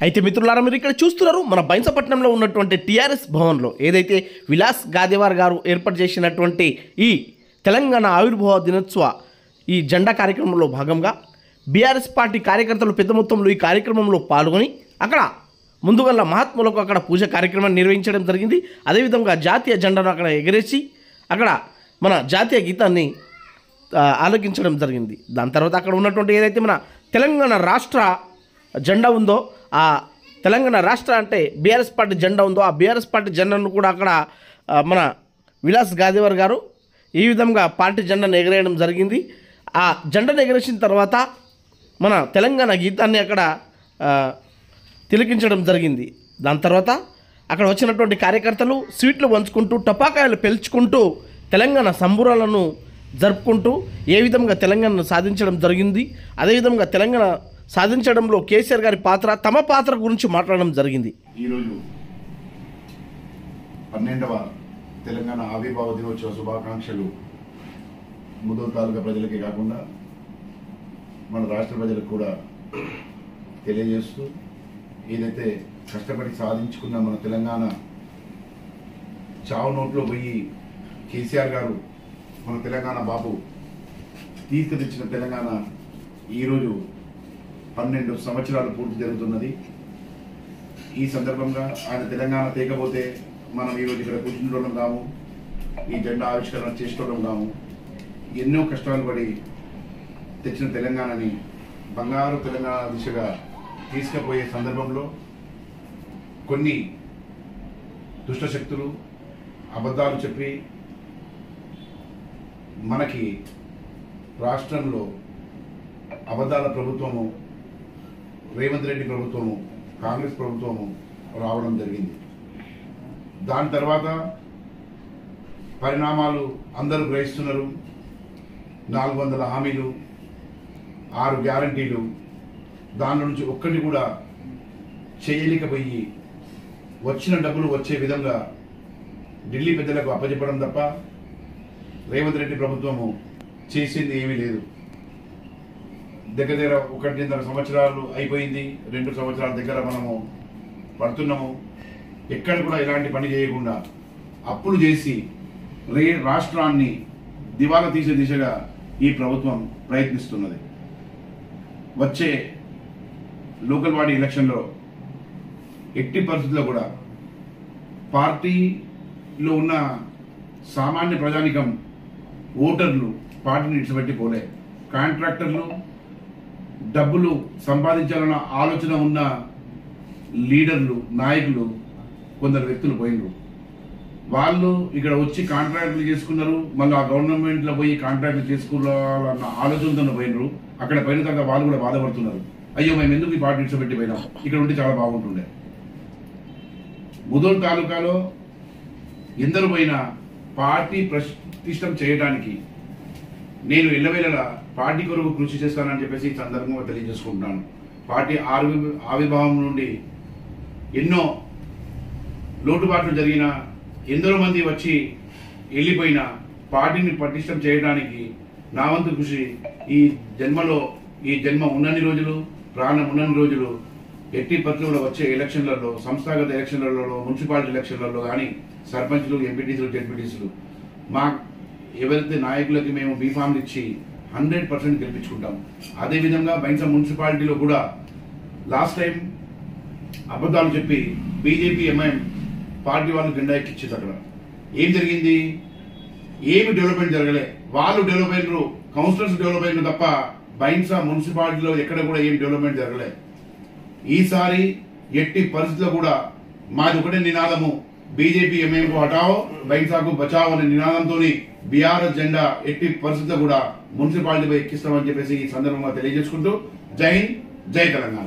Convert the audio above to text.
అయితే మిత్రులారా, మీరు ఇక్కడ చూస్తున్నారు మన బైన్సపట్నంలో ఉన్నటువంటి టీఆర్ఎస్ భవన్లో ఏదైతే విలాస్ గాదేవార్ గారు ఏర్పాటు చేసినటువంటి ఈ తెలంగాణ ఆవిర్భావ దినోత్సవ ఈ జెండా కార్యక్రమంలో భాగంగా బీఆర్ఎస్ పార్టీ కార్యకర్తలు పెద్ద మొత్తంలో ఈ కార్యక్రమంలో పాల్గొని అక్కడ ముందుగల మహాత్ములకు అక్కడ పూజ కార్యక్రమాన్ని నిర్వహించడం జరిగింది. అదేవిధంగా జాతీయ జెండాను అక్కడ ఎగరేసి అక్కడ మన జాతీయ గీతాన్ని ఆలకించడం జరిగింది. దాని తర్వాత అక్కడ ఉన్నటువంటి ఏదైతే మన తెలంగాణ రాష్ట్ర జెండా ఉందో, ఆ తెలంగాణ రాష్ట్ర అంటే బీఆర్ఎస్ పార్టీ జెండా ఉందో, ఆ బీఆర్ఎస్ పార్టీ జెండాను కూడా అక్కడ మన విలాస్ గాదేవర్ గారు ఈ విధంగా పార్టీ జెండాను ఎగరేయడం జరిగింది. ఆ జెండాను ఎగరేసిన తర్వాత మన తెలంగాణ గీతాన్ని అక్కడ తిలకించడం జరిగింది. దాని తర్వాత అక్కడ వచ్చినటువంటి కార్యకర్తలు స్వీట్లు పంచుకుంటూ టపాకాయలు పెల్చుకుంటూ తెలంగాణ సంబురాలను జరుపుకుంటూ ఏ విధంగా తెలంగాణను సాధించడం జరిగింది, అదేవిధంగా తెలంగాణ సాధించడంలో కేసీఆర్ గారి పాత్ర, తమ పాత్ర గురించి మాట్లాడడం జరిగింది. ఈరోజు 12వ తెలంగాణ ఆవిర్భావ దినోత్సవ శుభాకాంక్షలు ముదోల్ తాలూకా ప్రజలకే కాకుండా మన రాష్ట్ర ప్రజలకు కూడా తెలియజేస్తూ, ఏదైతే కష్టపడి సాధించుకున్న మన తెలంగాణ చావు నోట్లో పోయి కేసీఆర్ గారు మన తెలంగాణ బాబు తీసుకొచ్చిన తెలంగాణ ఈరోజు 12 సంవత్సరాలు పూర్తి జరుగుతున్నది. ఈ సందర్భంగా ఆయన తెలంగాణ తేకపోతే మనం ఈరోజు ఇక్కడ కూర్చుంటడం కాము, ఈ జెండా ఆవిష్కరణ చేసుకోవడం కాము. ఎన్నో కష్టాలు పడి తెచ్చిన తెలంగాణని బంగారు తెలంగాణ దిశగా తీసుకుపోయే సందర్భంలో కొన్ని దుష్టశక్తులు అబద్ధాలు చెప్పి మనకి రాష్ట్రంలో అబద్ధాల ప్రభుత్వము, రేవంత్ రెడ్డి ప్రభుత్వము, కాంగ్రెస్ ప్రభుత్వము రావడం జరిగింది. దాని తర్వాత పరిణామాలు అందరూ గ్రహిస్తున్నారు. 400 హామీలు, 6 గ్యారంటీలు, దాని నుంచి ఒక్కటి కూడా చేయలేకపోయి వచ్చిన డబ్బులు వచ్చే విధంగా ఢిల్లీ పెద్దలకు అప్పచెప్పడం తప్ప రేవంత్ రెడ్డి ప్రభుత్వము చేసింది ఏమీ లేదు. దగ్గర 1.5 సంవత్సరాలు అయిపోయింది, 2 సంవత్సరాల దగ్గర మనము పడుతున్నాము. ఎక్కడ కూడా ఇలాంటి పని చేయకుండా అప్పులు చేసి రాష్ట్రాన్ని దివాలా తీసే దిశగా ఈ ప్రభుత్వం ప్రయత్నిస్తున్నది. వచ్చే లోకల్ బాడీ ఎలక్షన్లో ఎట్టి పరిస్థితుల్లో కూడా పార్టీలో ఉన్న సామాన్య ప్రజానికం, ఓటర్లు పార్టీని ఇడిచిపెట్టి పోలే. కాంట్రాక్టర్లు, డబ్బులు సంపాదించాలన్న ఆలోచన ఉన్న లీడర్లు, నాయకులు, కొందరు వ్యక్తులు పోయినరు. వాళ్ళు ఇక్కడ వచ్చి కాంట్రాక్టులు చేసుకున్నారు, మళ్ళీ ఆ గవర్నమెంట్లో పోయి కాంట్రాక్టులు చేసుకోవాలన్న ఆలోచనతో పోయినరు. అక్కడ పోయిన తర్వాత వాళ్ళు కూడా బాధపడుతున్నారు, అయ్యో మేము ఎందుకు ఈ పార్టీ ఇడిచిపెట్టి పోయినాం, ఇక్కడ ఉంటే చాలా బాగుంటుండే. ముదోల్ తాలూకాలో ఎందరు పోయినా పార్టీ ప్రతిష్టం చేయడానికి నేను ఎల్లవేళలా పార్టీ కొరకు కృషి చేస్తానని చెప్పేసి ఈ సందర్భంగా తెలియజేసుకుంటున్నాను. పార్టీ ఆవిర్భావం నుండి ఎన్నో లోటుపాట్లు జరిగిన, ఎందరో మంది వచ్చి వెళ్ళిపోయిన పార్టీని పటిష్టం చేయడానికి నా వంతు కృషి ఈ జన్మలో, ఈ జన్మ ఉన్నన్ని రోజులు, ప్రాణం ఉన్నన్ని రోజులు ఎట్టి పరిస్థితుల్లో వచ్చే ఎలక్షన్లలో, సంస్థాగత ఎలక్షన్లలో, మున్సిపాలిటీ ఎలక్షన్లలో కానీ సర్పంచ్లు, ఎంపీటీసీలు, జెడ్పీటీసీలు మా ఎవరైతే నాయకులకి మేము బీఫామ్లు ఇచ్చి 100% గెలిపించుకుంటాం. అదేవిధంగా బైన్సా మున్సిపాలిటీలో కూడా లాస్ట్ టైం అబద్ధాలు చెప్పి బీజేపీ, ఎంఐఎం పార్టీ వాళ్ళు జెండా ఎక్కిచ్చారు. అక్కడ ఏం జరిగింది? ఏమి డెవలప్మెంట్ జరగలే. వాళ్ళు డెవలప్ అయినరు, కౌన్సిలర్స్ డెవలప్ అయినరు తప్ప బైన్సా మున్సిపాలిటీలో ఎక్కడ కూడా ఏం డెవలప్మెంట్ జరగలే. ఈసారి ఎట్టి పరిస్థితుల్లో కూడా మాది ఒకటే నినాదము, బీజేపీ ఎంఐఎం కు హటావో, బైన్సాకు బచావో అనే నినాదంతో బీఆర్ఎస్ జెండా ఎట్టి పరిస్థితుల్లో కూడా మున్సిపాలిటీపై ఎక్కిస్తామని చెప్పేసి ఈ సందర్భంగా తెలియజేసుకుంటూ జై హింద్, జై తెలంగాణ.